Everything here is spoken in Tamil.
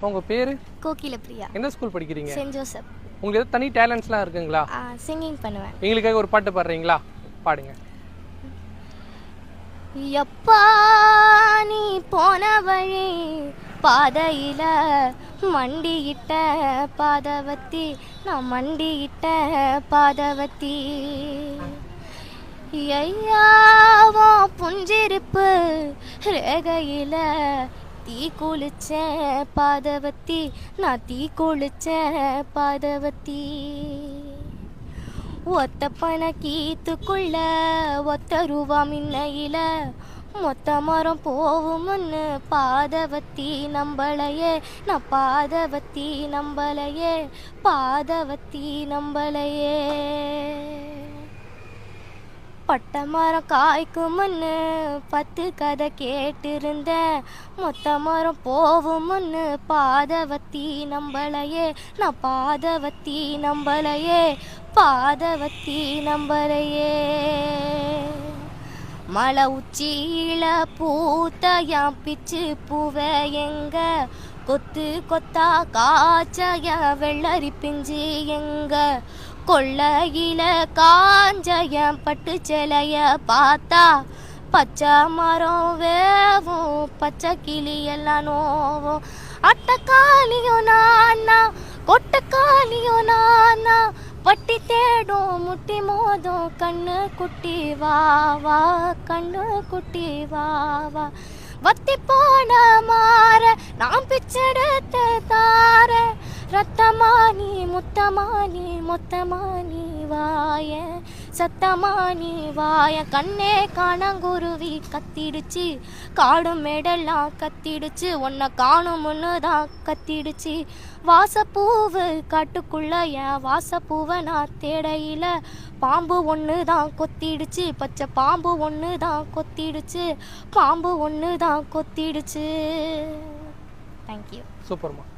உங்க பேரு? கோகில பிரியா. எந்த ஸ்கூல் படிக்கிறீங்க? சென்ட் ஜோசப். உங்களுக்கு ஏதாவது தனி டேலண்ட்ஸ்லாம் இருக்குங்களா? சிங்கிங் பண்ணுவேன். எங்களுக்காக ஒரு பாட்டு பாடுறீங்களா? பாடுங்க. எப்பா நீ போன வழி பாதையில மண்டியிட்ட பாதவத்தி, நான் மண்டியிட்ட பாதவத்தி. ஐயாவோ புஞ்சிருப்பு ரேகையில தீ குளிச்ச பாதவத்தி, நான் தீ குளிச்ச பாதவத்தி. ஒத்த பண கீத்துக்குள்ள ஒத்த ரூபா மின்னையில மொத்த மரம் போவும்னு பாதவத்தி நம்பளையே, நான் பாதவத்தி நம்பளையே, பாதவத்தி நம்பளையே. பட்ட மரம் காய்க்கும்னு 10 கதை கேட்டிருந்தேன், மொத்த மரம் போவும்னு பாதவத்தி நம்பளையே, நான் பாதவத்தி நம்பளையே, பாதவத்தி நம்பளையே. மலை உச்சியில பூத்த என் பிச்சு பூவை எங்க, கொத்து கொத்தா காய்ச்ச வெள்ளரி பிஞ்சு எங்க, கொள்ளையில காஞ்ச என் பட்டு சிலைய பார்த்தா பச்சை மரம் வேவும், பச்சை கிளி எல்லாம் நோவும். அட்டக்காளியும் நானா கொட்டக்காளியும் நானா, பட்டி தேடும் முட்டி மோதும் கண்ணு குட்டி வா வா, கண்ணு குட்டி வா வா. வத்தி போன மாற நான் பிச்செடுத்து தார, ரத்தமானி முத்தமானி மொத்தமானி வாய, சத்தமானி வாய. கண்ணே காணங்குருவி கத்திடுச்சு, காடும் மேடெல்லாம் கத்திடுச்சு, உன்னை காணும்னு தான் கத்திடுச்சு. வாசப்பூவு காட்டுக்குள்ள என் வாசப்பூவை நான் தேடையில பாம்பு ஒன்று தான் கொத்திடுச்சு, பச்சை பாம்பு ஒன்று தான் கொத்திடுச்சு, பாம்பு ஒன்று தான் கொத்திடுச்சு. தேங்க்யூ. சூப்பர்மா.